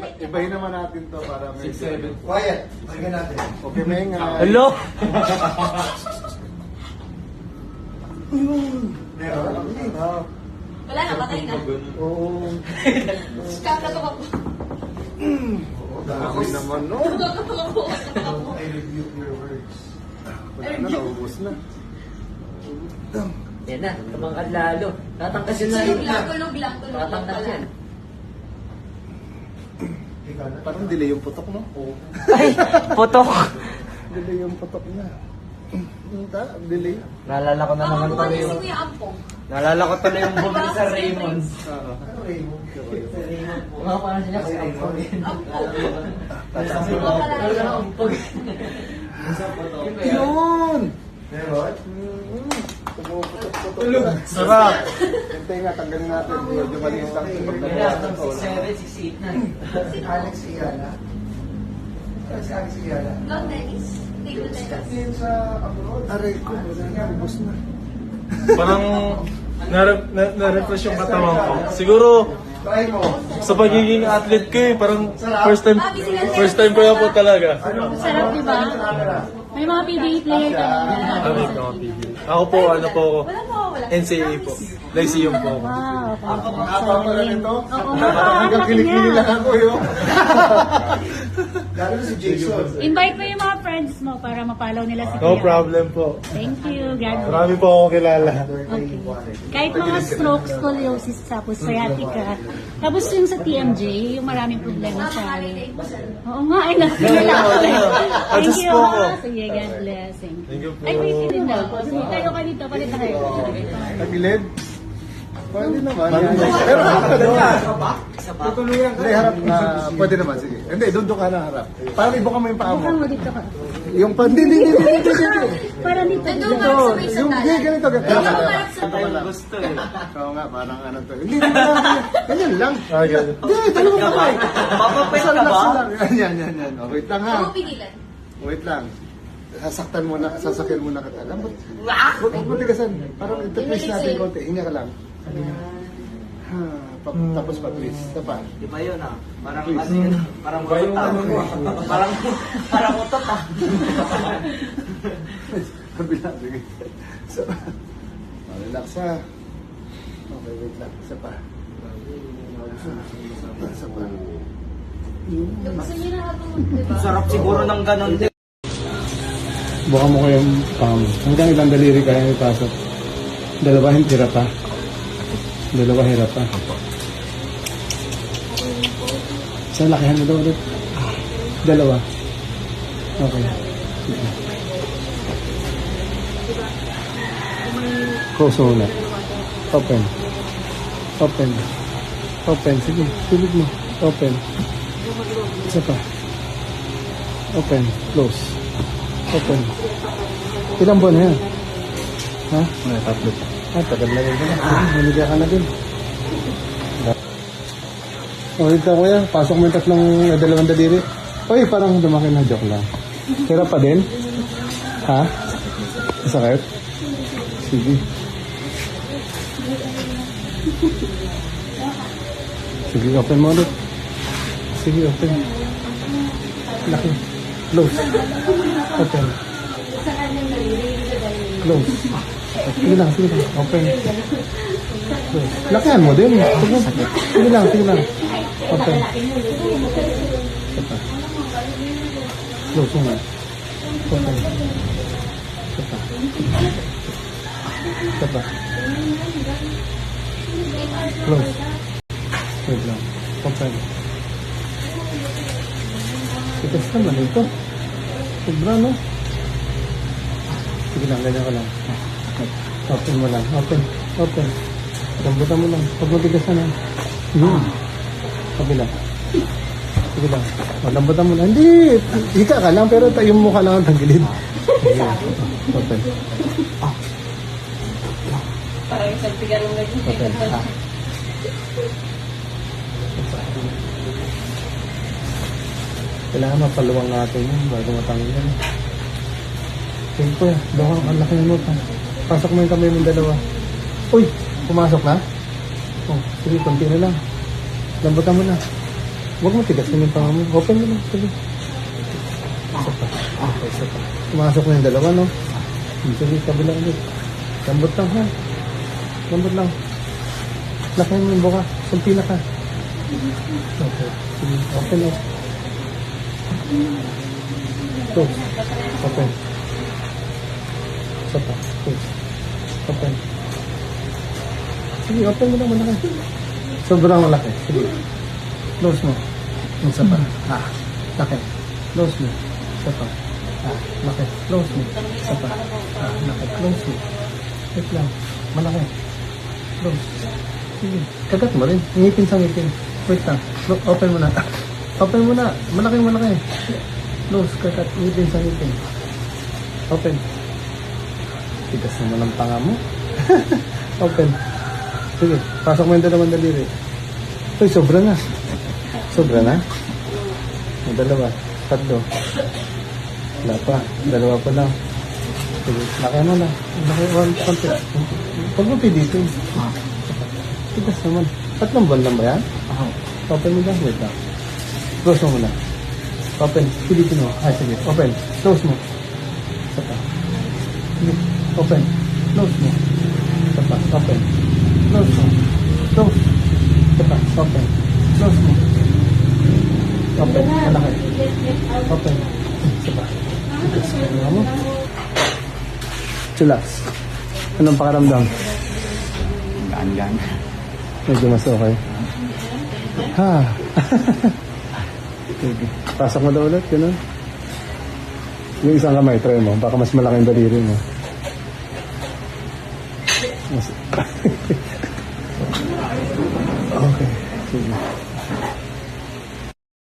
Ibahin naman natin to para may... 6-7. Quiet. Pakinggan natin. Okay, Meng. Hello? Wala na, patay na. Oo. Kakatawa ko. Dami naman, no? Kakatawa ko. I rebuke your words. Wala na, naubos na. Yan na, tumangkad lalo. Tatangkas yun na rin. Tulog lang, tulog lang, tulog lang Tatangkas pala. yan. Ikaw na. Parang delay yung putok, no? Oo. Ay, putok. Delay yung putok niya. Delay. Naalala ko na Baka naman kumuha tuloy niya si yung... Kuya Ampong. Naalala ko tuloy yung bumili sa Raymond. Oo. Ano Raymond? Mga parang siya kasi Ampong. Sabi ko, talaga ampog. Yun! Meron? Tumuputok-putok na. Sarap. Hintay nga, tanggalin natin. Medyo maliit lang. Pag Kaya, nabawasan ko, wala. 6-7, 6-8 na. Si Alex Iyala. Si Alex Iyala. Long tennis. Table Step tennis. din sa abroad. Aray ko, wala na, ubos na. Parang na-refresh yung katawan ko. Siguro Try mo. sa pagiging athlete ko eh, parang first time ko na po talaga. Sarap, di ba? May mga PBA player ka na. Athlete na mapigil. Ako po, ano po ako, Wala mo, wala. NCAA po. Lyceum po ako. Wow, Haba pala nito. Oo, Hanggang kilikili lang ako yun. Lalo na si Jason. Invite mo yung mga friends mo para mapalaw nila si No Kuya. problem po. Thank you, God bless. Marami po ako kilala. Okay. Kahit mga stroke, scoliosis, tapos sciatica. Tapos yung sa TMJ, yung maraming problema sa... Oo nga, ay nakakilala ko eh. Thank Adjust you. po ako. ha. Sige, God bless. Thank you po. Ay, wait, hindi daw. Sige, tayo ka dito. Palit na kayo. Tagilid. Pwede naman. Pero harap ka doon. Tutulungan ka. Hindi, harap. Pwede naman, sige. Hindi, doon ka na harap. Parang ibuka mo yung paa Bukang mo. mo dito ka. Yung pa, hindi. Para dito. Nandun Ito, ka sa may yung sandalan. ganito. Nandun ka sa Ito pala. Gusto eh. Oo nga, parang ano to. Hindi, ganyan lang. Ah, ganun. Hindi, dalawang kamay. Papapait ka Relax ba? lang. Yan. Oh, wait lang ha. Ako pigilan. Wait lang. Sasaktan mo na, sasakyan mo na kita. Huwag mo tigasan. Parang ito-twist natin konti. Hinga ka lang. Ha, tapos pa-twist. Ito pa. Di ba yun ah? Parang ano yun? Parang utot ah. Parang utot ah. Kabila, sige. Isa pa. Relax ha. Okay, wait lang. Isa pa. Isa pa. Gusto niyo na habang, di ba? Sarap siguro ng ganon din. Buka mo kayong palm. Hanggang ilang daliri kaya ipasok. Dalawa, hirap pa. Dalawa, hirap pa. Sa lakihan mo daw ulit. Dalawa. Okay. Sige. Close mo ulit. Open. Open. Open. Sige. Tulog mo. Open. Isa pa. Open. Close. Open. Ilang buwan na yan? Ha? Tatlo. Tagal na rin ka na. Huliga ka na din. Ulit na kuya. Pasok mo yung dalawang daliri. Uy, parang lumaki na. Joke lang. Hirap pa din? Ha? Masakit? Sige. Sige, open mo ulit. Sige, open. Laki. Close. Open. Close. Sige lang. Open. Close. Lakihan mo din. Sige lang. Open. Close mo. Open. Close. Wait lang. Open. Tigas naman ito. Sobra, no? Sige lang, ganyan ka lang. Open mo lang. Open. Lambutan mo lang. Pag matigas na lang. Kabila. Sige lang. Lambutan mo lang. Hindi! Hika ka lang, pero yung mukha lang ang tagilid. Sige. Open. Parang isang pigarong naging Open. Kailangan mapaluwang natin yun bago matanggal yan. Sige po, baka ang laki mo pa. Pasok mo yung kamay mong dalawa. Uy, pumasok na? Oh, sige, konti na lang. Lambutan mo na. Huwag mo tigasin yung panga mo. Open mo lang. Sige. Isa pa. Okay, isa pa. Pumasok na yung dalawa, no? Sige, kabila ulit. Lambot lang, ha? Lambot lang. Lakayin mo yung buka. Sulpi na ka. Okay. Sige, open up. Close. Open. Isa pa. Close. Open. Sige, open mo lang malaki. Sobrang malaki. Sige. Close mo. Isa pa. Laki. Close mo. Isa pa. Laki. Close mo. Isa pa. Laki. Close mo. Wait lang. Malaki. Close. Sige. Kagat mo rin. Ngipin sa ngipin. Wait lang. Open mo na. Open mo na. Malaki. Close. Kagat. Ngipin sa ngipin. Open. Tigas naman ang panga mo. Open. Sige. Pasok mo yung dalawang daliri. Uy, sobra na. Sobra na? May dalawa. Tatlo. Wala pa. Dalawa pa lang. Sige. Laki mo na. Laki. Konti. Huwag mo piditin. Tigas naman. 3 buwan lang ba yan? Open mo lang. Wait lang. Close mo muna. Open. Piditin mo. Sige. Open. Close mo. Isa pa. Sige. Open. Close mo. Isa pa. Open. Close mo. Close. Isa pa. Open. Close mo. Open. Malaki. Open. Isa pa. Tigas mo. Chillax. Anong pakaramdam? Gaan-gaan. Medyo mas okay. Ha? Sige. Pasok mo daw ulit, gano'n. Yung isang kamay, try mo. Baka mas malaki yung daliri mo. Mas...